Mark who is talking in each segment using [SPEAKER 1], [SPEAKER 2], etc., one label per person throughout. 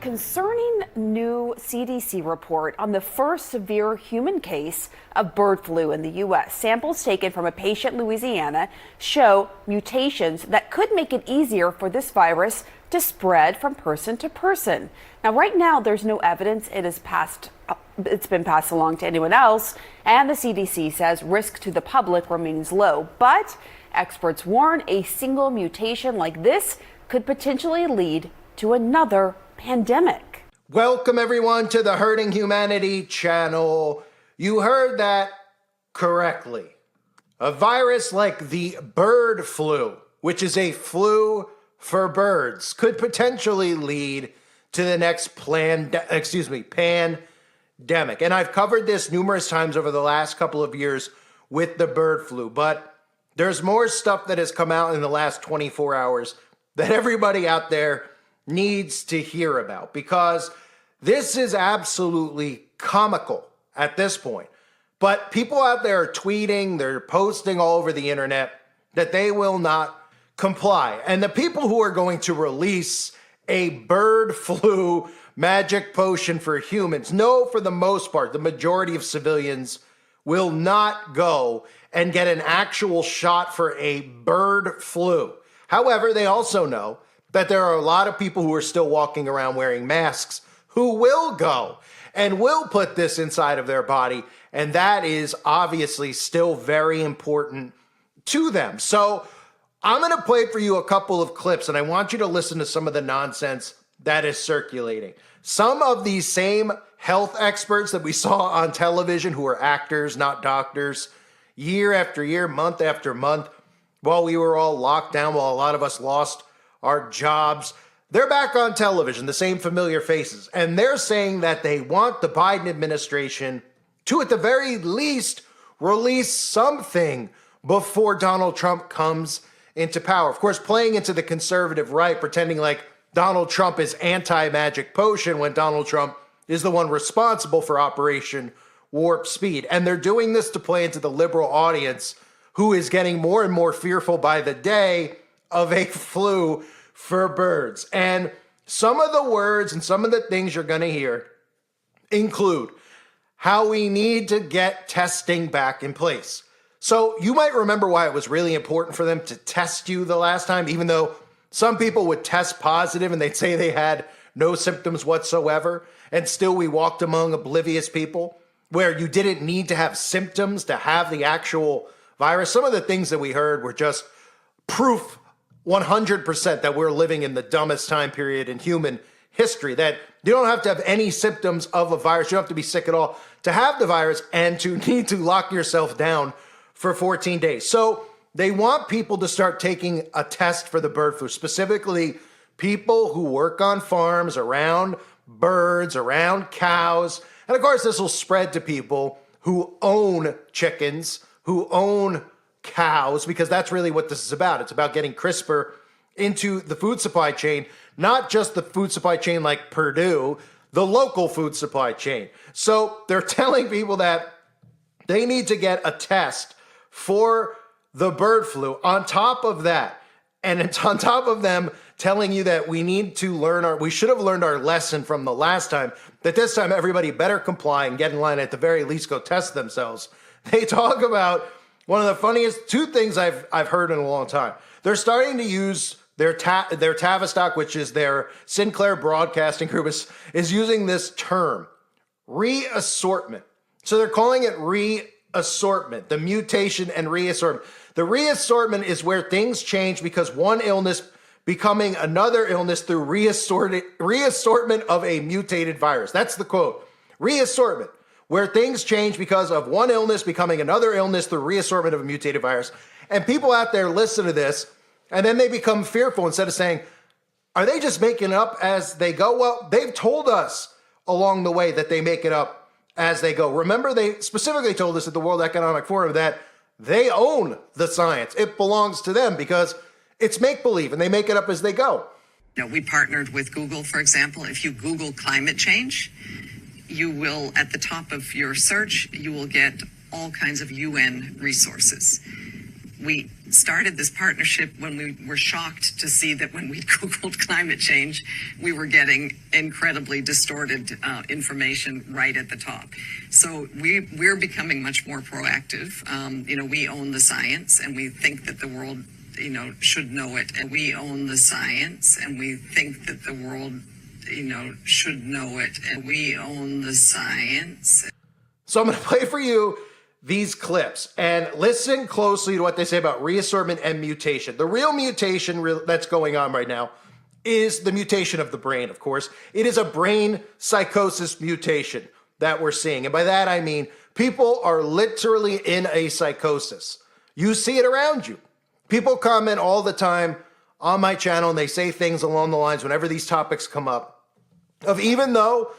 [SPEAKER 1] Concerning new CDC report on the first severe human case of bird flu in the U.S. Samples taken from a patient in Louisiana show mutations that could make it easier for this virus to spread from person to person. Now, right now, there's no evidence it's been passed along to anyone else, and the CDC says risk to the public remains low. But experts warn a single mutation like this could potentially lead to another pandemic.
[SPEAKER 2] Welcome everyone to the Hurting Humanity channel. You heard that correctly. A virus like the bird flu, which is a flu for birds, could potentially lead to the next pandemic. And I've covered this numerous times over the last couple of years with the bird flu, but there's more stuff that has come out in the last 24 hours that everybody out there needs to hear about, because this is absolutely comical at this point. But people out there are tweeting, they're posting all over the internet that they will not comply. And the people who are going to release a bird flu magic potion for humans know, for the most part, the majority of civilians will not go and get an actual shot for a bird flu. However, they also know that there are a lot of people who are still walking around wearing masks who will go and will put this inside of their body. And that is obviously still very important to them. So I'm going to play for you a couple of clips, and I want you to listen to some of the nonsense that is circulating. Some of these same health experts that we saw on television, who are actors, not doctors, year after year, month after month, while we were all locked down, while a lot of us lost our jobs, they're back on television, the same familiar faces. And they're saying that they want the Biden administration to, at the very least, release something before Donald Trump comes into power. Of course, playing into the conservative right, pretending like Donald Trump is anti-magic potion when Donald Trump is the one responsible for Operation Warp Speed. And they're doing this to play into the liberal audience, who is getting more and more fearful by the day of a flu for birds. And some of the words and some of the things you're going to hear include how we need to get testing back in place. So you might remember why it was really important for them to test you the last time, even though some people would test positive and they'd say they had no symptoms whatsoever, and still we walked among oblivious people, where you didn't need to have symptoms to have the actual virus. Some of the things that we heard were just proof 100% that we're living in the dumbest time period in human history, that you don't have to have any symptoms of a virus. You don't have to be sick at all to have the virus and to need to lock yourself down for 14 days. So they want people to start taking a test for the bird flu, specifically people who work on farms around birds, around cows. And of course, this will spread to people who own chickens, who own cows, because that's really what this is about. It's about getting CRISPR into the food supply chain, not just the food supply chain like Purdue, the local food supply chain. So they're telling people that they need to get a test for the bird flu on top of that. And it's on top of them telling you that we should have learned our lesson from the last time, that this time everybody better comply and get in line, at the very least go test themselves. They talk about one of the funniest two things I've heard in a long time. They're starting to use their Tavistock, which is their Sinclair Broadcasting Group, is using this term, reassortment. So they're calling it reassortment, the mutation and reassortment. The reassortment is where things change because one illness becoming another illness through reassortment of a mutated virus. That's the quote. Reassortment, where things change because of one illness becoming another illness through reassortment of a mutated virus. And people out there listen to this, and then they become fearful instead of saying, are they just making it up as they go? Well, they've told us along the way that they make it up as they go. Remember, they specifically told us at the World Economic Forum that they own the science. It belongs to them because it's make-believe, and they make it up as they go.
[SPEAKER 3] We partnered with Google, for example. If you Google climate change, you will, at the top of your search, you will get all kinds of UN resources. we started this partnership when we were shocked to see that when we Googled climate change, we were getting incredibly distorted information right at the top. So we're becoming much more proactive. We own the science, and we think that the world, should know it. And we own the science, and we think that the world, should know it. And we own the science.
[SPEAKER 2] So I'm going to play for you these clips and listen closely to what they say about reassortment and mutation. The real mutation that's going on right now is the mutation of the brain, of course. It is a brain psychosis mutation that we're seeing. And by that, I mean people are literally in a psychosis. You see it around you. People comment all the time on my channel, and they say things along the lines whenever these topics come up of, even though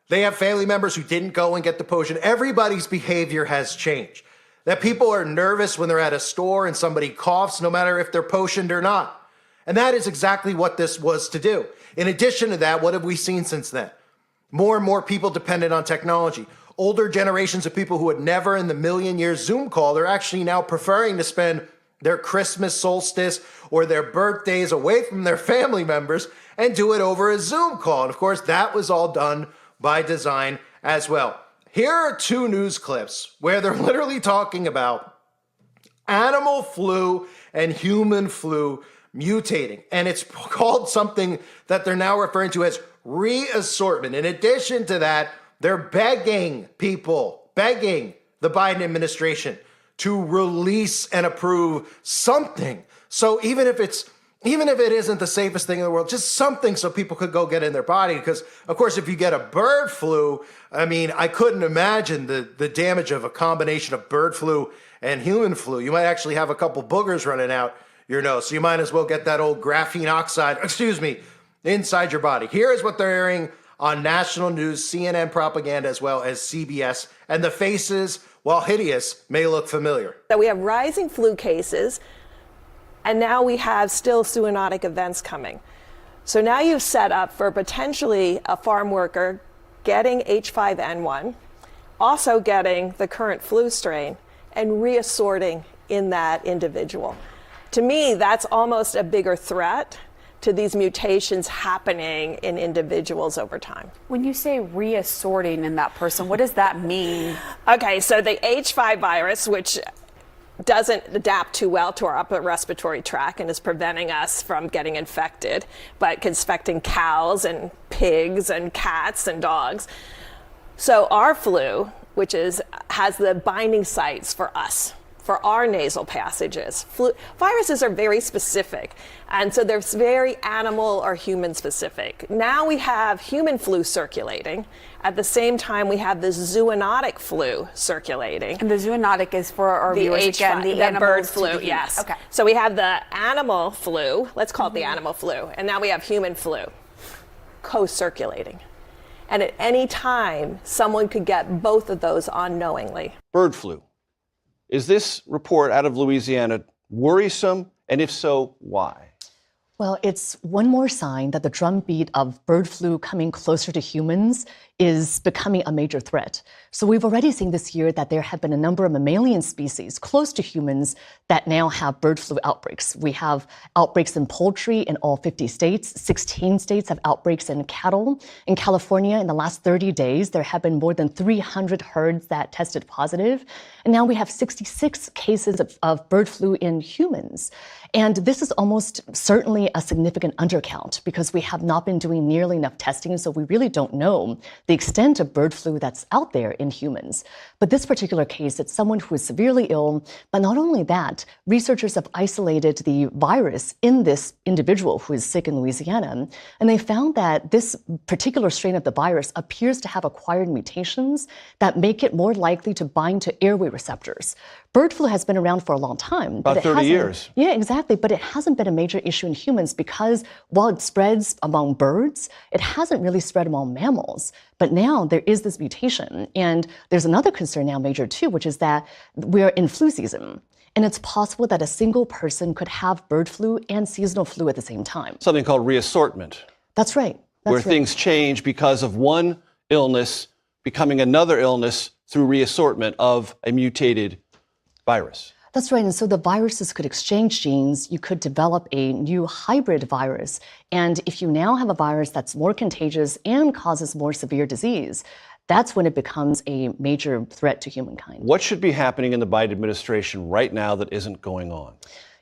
[SPEAKER 2] they have family members who didn't go and get the potion, everybody's behavior has changed. That people are nervous when they're at a store and somebody coughs, no matter if they're potioned or not. And that is exactly what this was to do. In addition to that, what have we seen since then? More and more people dependent on technology. Older generations of people who had never in the million years Zoom called are actually now preferring to spend their Christmas solstice or their birthdays away from their family members and do it over a Zoom call. And of course, that was all done by design as well. Here are two news clips where they're literally talking about animal flu and human flu mutating. And it's called something that they're now referring to as reassortment. In addition to that, they're begging the Biden administration to release and approve something. So even if it isn't the safest thing in the world, just something so people could go get in their body. Because, of course, if you get a bird flu, I couldn't imagine the damage of a combination of bird flu and human flu. You might actually have a couple boogers running out your nose. So you might as well get that old graphene oxide, inside your body. Here is what they're airing on national news, CNN propaganda, as well as CBS. And the faces, while hideous, may look familiar.
[SPEAKER 4] So we have rising flu cases. And now we have still zoonotic events coming. So now you've set up for potentially a farm worker getting H5N1, also getting the current flu strain, and reassorting in that individual. To me, that's almost a bigger threat to these mutations happening in individuals over time.
[SPEAKER 1] When you say reassorting in that person, what does that mean?
[SPEAKER 4] Okay, so the H5 virus, which doesn't adapt too well to our upper respiratory tract and is preventing us from getting infected, but it's affecting cows and pigs and cats and dogs. So our flu, which has the binding sites for us, for our nasal passages. Viruses are very specific, and so they're very animal or human specific. Now we have human flu circulating. At the same time, we have this zoonotic flu circulating.
[SPEAKER 1] And the zoonotic is for our
[SPEAKER 4] the
[SPEAKER 1] viewers
[SPEAKER 4] H5,
[SPEAKER 1] again,
[SPEAKER 4] the bird flu, yes.
[SPEAKER 1] Okay.
[SPEAKER 4] So we have the animal flu, let's call it the animal flu, and now we have human flu co-circulating. And at any time, someone could get both of those unknowingly.
[SPEAKER 5] Bird flu. Is this report out of Louisiana worrisome? And if so, why?
[SPEAKER 6] Well, it's one more sign that the drumbeat of bird flu coming closer to humans is becoming a major threat. So we've already seen this year that there have been a number of mammalian species close to humans that now have bird flu outbreaks. We have outbreaks in poultry in all 50 states. 16 states have outbreaks in cattle. In California, in the last 30 days, there have been more than 300 herds that tested positive. And now we have 66 cases of bird flu in humans. And this is almost certainly a significant undercount because we have not been doing nearly enough testing, so we really don't know the extent of bird flu that's out there in humans. But this particular case, it's someone who is severely ill, but not only that, researchers have isolated the virus in this individual who is sick in Louisiana, and they found that this particular strain of the virus appears to have acquired mutations that make it more likely to bind to airway receptors. Bird flu has been around for a long time.
[SPEAKER 5] About 30 years.
[SPEAKER 6] Yeah, exactly. But it hasn't been a major issue in humans because while it spreads among birds, it hasn't really spread among mammals. But now there is this mutation. And there's another concern now major too, which is that we're in flu season. And it's possible that a single person could have bird flu and seasonal flu at the same time.
[SPEAKER 5] Something called reassortment.
[SPEAKER 6] That's right.
[SPEAKER 5] Where things change because of one illness becoming another illness through reassortment of a mutated virus.
[SPEAKER 6] That's right. And so the viruses could exchange genes. You could develop a new hybrid virus. And if you now have a virus that's more contagious and causes more severe disease, that's when it becomes a major threat to humankind.
[SPEAKER 5] What should be happening in the Biden administration right now that isn't going on?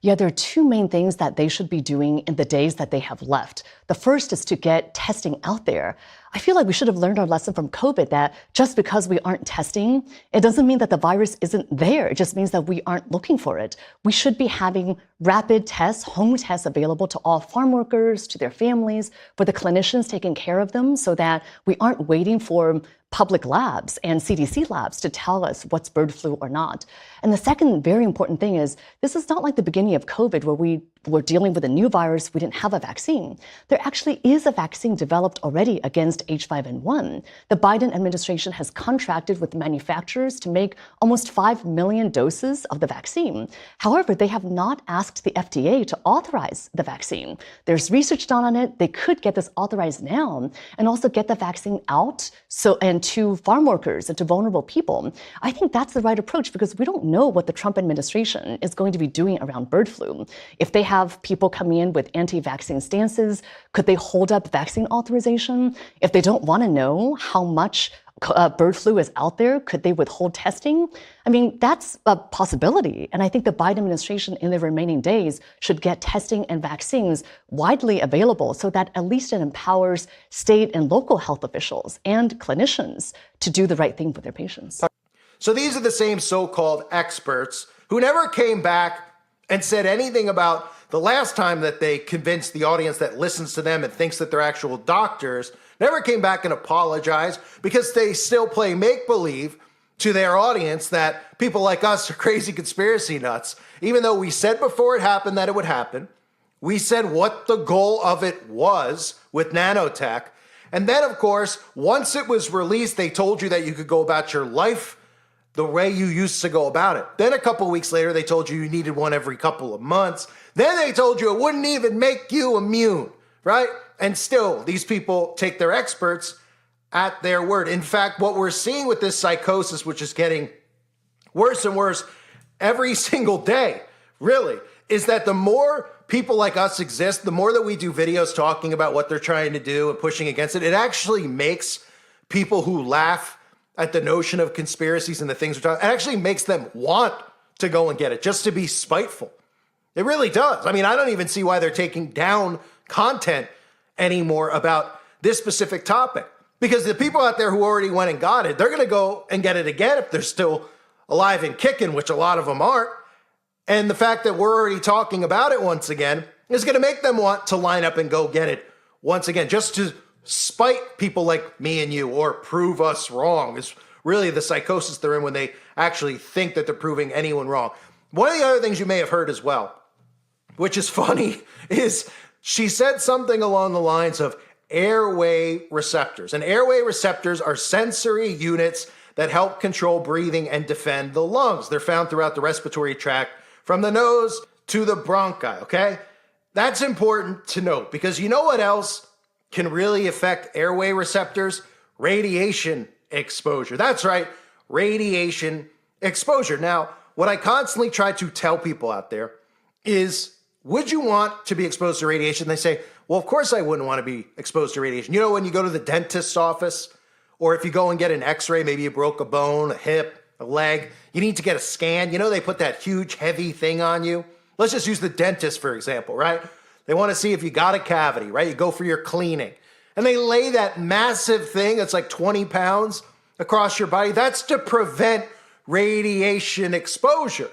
[SPEAKER 6] Yeah, there are two main things that they should be doing in the days that they have left. The first is to get testing out there. I feel like we should have learned our lesson from COVID that just because we aren't testing, it doesn't mean that the virus isn't there. It just means that we aren't looking for it. We should be having rapid tests, home tests available to all farm workers, to their families, for the clinicians taking care of them so that we aren't waiting for public labs and CDC labs to tell us what's bird flu or not. And the second very important thing is this is not like the beginning of COVID where we were dealing with a new virus, we didn't have a vaccine. There actually is a vaccine developed already against H5N1. The Biden administration has contracted with manufacturers to make almost 5 million doses of the vaccine. However, they have not asked the FDA to authorize the vaccine. There's research done on it. They could get this authorized now and also get the vaccine out and to farm workers and to vulnerable people. I think that's the right approach because we don't know what the Trump administration is going to be doing around bird flu. If they have people coming in with anti-vaccine stances, could they hold up vaccine authorization? If they don't want to know how much bird flu is out there, could they withhold testing? I mean, that's a possibility. And I think the Biden administration in the remaining days should get testing and vaccines widely available so that at least it empowers state and local health officials and clinicians to do the right thing for their patients.
[SPEAKER 2] So these are the same so-called experts who never came back and said anything about the last time that they convinced the audience that listens to them and thinks that they're actual doctors, never came back and apologized because they still play make-believe to their audience that people like us are crazy conspiracy nuts. Even though we said before it happened that it would happen, we said what the goal of it was with nanotech. And then, of course, once it was released, they told you that you could go about your life the way you used to go about it. Then a couple of weeks later, they told you you needed one every couple of months. Then they told you it wouldn't even make you immune, right? And still, these people take their experts at their word. In fact, what we're seeing with this psychosis, which is getting worse and worse every single day, really, is that the more people like us exist, the more that we do videos talking about what they're trying to do and pushing against it, it actually makes people who laugh at the notion of conspiracies and the things we're talking, it actually makes them want to go and get it, just to be spiteful. It really does. I mean, I don't even see why they're taking down content anymore about this specific topic. Because the people out there who already went and got it, they're going to go and get it again if they're still alive and kicking, which a lot of them aren't. And the fact that we're already talking about it once again is going to make them want to line up and go get it once again, just to spite people like me and you or prove us wrong is really the psychosis they're in when they actually think that they're proving anyone wrong. One of the other things you may have heard as well, which is funny, is she said something along the lines of airway receptors. And airway receptors are sensory units that help control breathing and defend the lungs. They're found throughout the respiratory tract from the nose to the bronchi, okay? That's important to note because you know what else can really affect airway receptors? Radiation exposure. That's right, radiation exposure. Now, what I constantly try to tell people out there is, would you want to be exposed to radiation? They say, well, of course I wouldn't want to be exposed to radiation. You know, when you go to the dentist's office, or if you go and get an x-ray, maybe you broke a bone, a hip, a leg, you need to get a scan. You know, they put that huge, heavy thing on you. Let's just use the dentist, for example, right? They want to see if you got a cavity, right? You go for your cleaning. And they lay that massive thing that's like 20 pounds across your body. That's to prevent radiation exposure.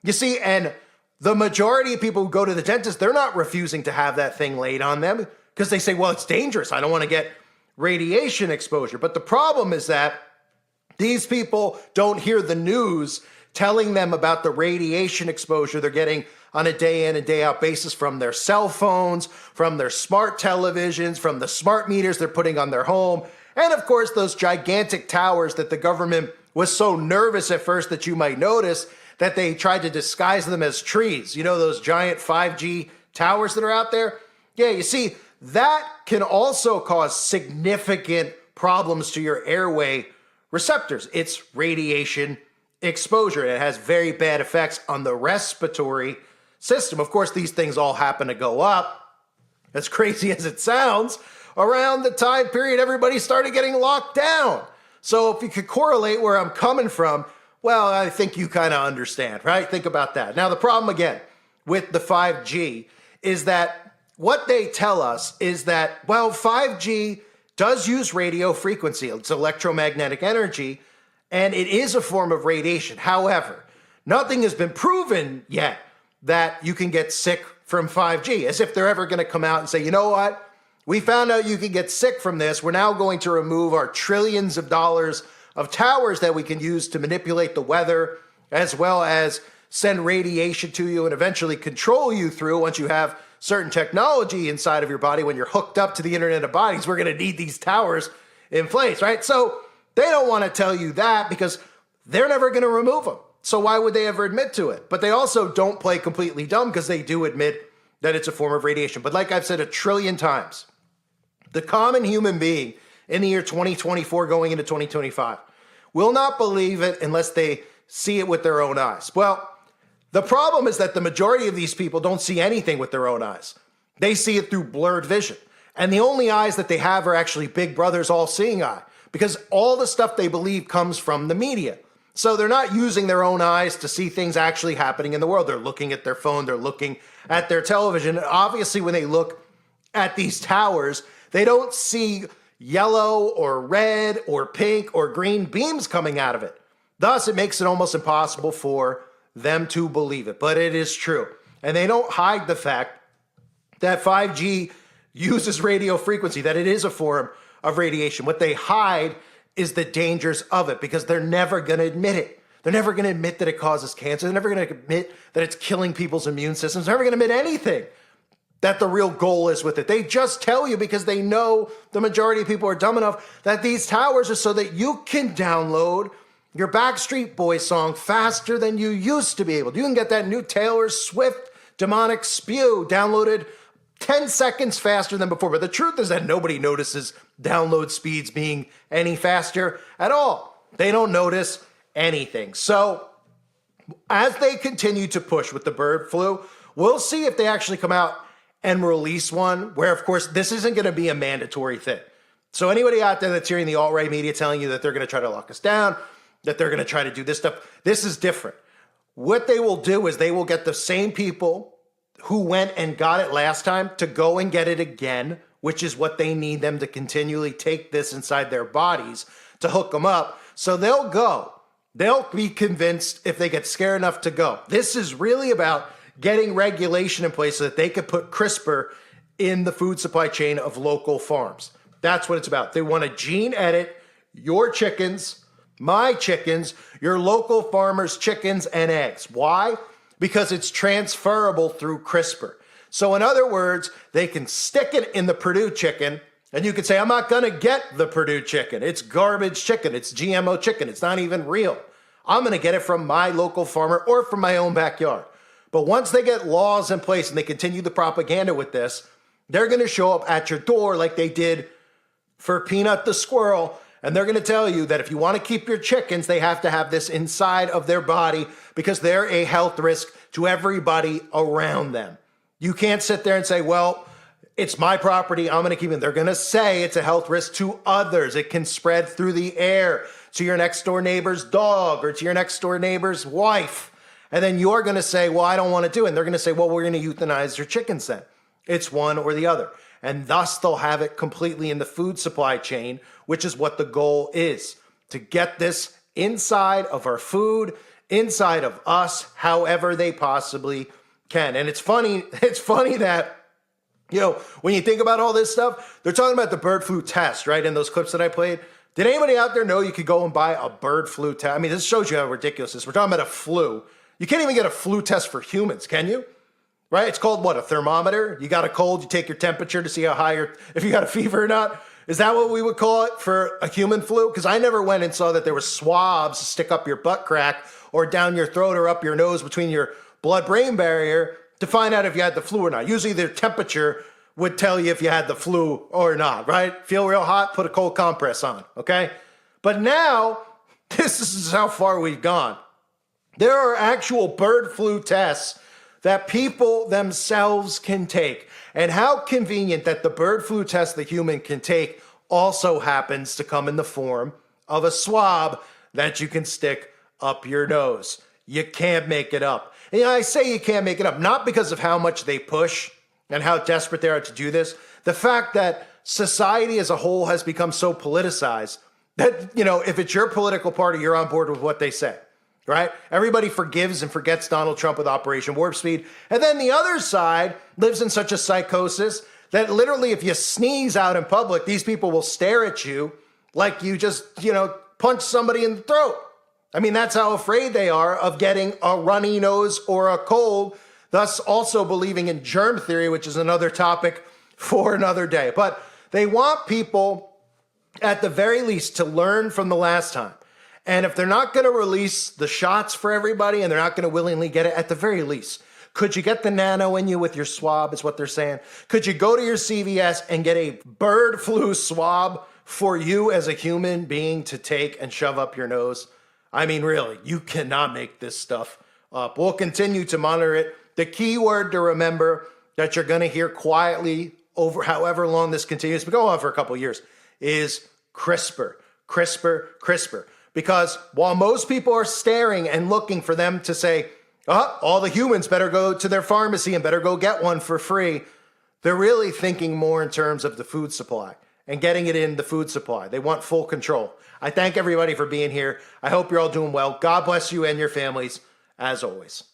[SPEAKER 2] You see, and the majority of people who go to the dentist, they're not refusing to have that thing laid on them because they say, well, it's dangerous. I don't want to get radiation exposure. But the problem is that these people don't hear the news telling them about the radiation exposure they're getting on a day in and day out basis from their cell phones, from their smart televisions, from the smart meters they're putting on their home, and of course those gigantic towers that the government was so nervous at first that you might notice that they tried to disguise them as trees. You know, those giant 5G towers that are out there? Yeah, you see, that can also cause significant problems to your airway receptors. It's radiation exposure. It has very bad effects on the respiratory system. Of course, these things all happen to go up, as crazy as it sounds, around the time period everybody started getting locked down. So if you could correlate where I'm coming from, well, I think you kind of understand, right? Think about that. Now, the problem again with the 5G is that what they tell us is that, well, 5G does use radio frequency. It's electromagnetic energy, and it is a form of radiation. However, nothing has been proven yet that you can get sick from 5G, as if they're ever going to come out and say, you know what? We found out you can get sick from this. We're now going to remove our trillions of dollars of towers that we can use to manipulate the weather, as well as send radiation to you and eventually control you through once you have certain technology inside of your body. When you're hooked up to the Internet of Bodies, we're going to need these towers in place, right? So they don't want to tell you that because they're never going to remove them. So why would they ever admit to it? But they also don't play completely dumb because they do admit that it's a form of radiation. But like I've said a trillion times, the common human being in the year 2024 going into 2025 will not believe it unless they see it with their own eyes. Well, the problem is that the majority of these people don't see anything with their own eyes. They see it through blurred vision. And the only eyes that they have are actually Big Brother's all-seeing eye, because all the stuff they believe comes from the media. So they're not using their own eyes to see things actually happening in the world. They're looking at their phone, they're looking at their television. And obviously, when they look at these towers, they don't see yellow or red or pink or green beams coming out of it. Thus, it makes it almost impossible for them to believe it. But it is true. And they don't hide the fact that 5G uses radio frequency, that it is a form of radiation. What they hide is the dangers of it because they're never going to admit it. They're never going to admit that it causes cancer. They're never going to admit that it's killing people's immune systems. They're never going to admit anything that the real goal is with it. They just tell you because they know the majority of people are dumb enough that these towers are so that you can download your Backstreet Boys song faster than you used to be able to. You can get that new Taylor Swift Demonic Spew downloaded 10 seconds faster than before. But the truth is that nobody notices download speeds being any faster at all. They don't notice anything. So as they continue to push with the bird flu, we'll see if they actually come out and release one where, of course, this isn't going to be a mandatory thing. So anybody out there that's hearing the alt-right media telling you that they're going to try to lock us down, that they're going to try to do this stuff, this is different. What they will do is they will get the same people who went and got it last time to go and get it again, which is what they need them to continually take this inside their bodies to hook them up. So they'll go. They'll be convinced if they get scared enough to go. This is really about getting regulation in place so that they could put CRISPR in the food supply chain of local farms. That's what it's about. They want to gene edit your chickens, my chickens, your local farmers' chickens and eggs. Why? Because it's transferable through CRISPR. So in other words, they can stick it in the Purdue chicken and you could say, I'm not going to get the Purdue chicken. It's garbage chicken. It's GMO chicken. It's not even real. I'm going to get it from my local farmer or from my own backyard. But once they get laws in place and they continue the propaganda with this, they're going to show up at your door like they did for Peanut the squirrel. And they're going to tell you that if you want to keep your chickens, they have to have this inside of their body because they're a health risk to everybody around them. You can't sit there and say, well, it's my property, I'm going to keep it. They're going to say it's a health risk to others. It can spread through the air to your next door neighbor's dog or to your next door neighbor's wife. And then you're going to say, well, I don't want to do it. And they're going to say, well, we're going to euthanize your chickens then. It's one or the other. And thus they'll have it completely in the food supply chain, which is what the goal is, to get this inside of our food, inside of us, however they possibly can. And it's funny that, you know, when you think about all this stuff, they're talking about the bird flu test, right? In those clips that I played. Did anybody out there know you could go and buy a bird flu test? I mean, this shows you how ridiculous this is. We're talking about a flu. You can't even get a flu test for humans, can you? Right? It's called what? A thermometer? You got a cold, you take your temperature to see how high if you got a fever or not. Is that what we would call it for a human flu? Because I never went and saw that there were swabs to stick up your butt crack or down your throat or up your nose between your blood-brain barrier to find out if you had the flu or not. Usually their temperature would tell you if you had the flu or not, right? Feel real hot, put a cold compress on, okay? But now, this is how far we've gone. There are actual bird flu tests that people themselves can take. And how convenient that the bird flu test the human can take also happens to come in the form of a swab that you can stick up your nose. You can't make it up. And I say you can't make it up, not because of how much they push and how desperate they are to do this. The fact that society as a whole has become so politicized that, if it's your political party, you're on board with what they say, right? Everybody forgives and forgets Donald Trump with Operation Warp Speed. And then the other side lives in such a psychosis that literally if you sneeze out in public, these people will stare at you like you just, punch somebody in the throat. I mean, that's how afraid they are of getting a runny nose or a cold, thus also believing in germ theory, which is another topic for another day. But they want people, at the very least, to learn from the last time. And if they're not going to release the shots for everybody and they're not going to willingly get it, at the very least, could you get the nano in you with your swab, is what they're saying? Could you go to your CVS and get a bird flu swab for you as a human being to take and shove up your nose? I mean, really, you cannot make this stuff up. We'll continue to monitor it. The key word to remember that you're going to hear quietly over however long this continues, but go on for a couple of years, is CRISPR, CRISPR, CRISPR. Because while most people are staring and looking for them to say, all the humans better go to their pharmacy and better go get one for free, they're really thinking more in terms of the food supply and getting it in the food supply. They want full control. I thank everybody for being here. I hope you're all doing well. God bless you and your families, as always.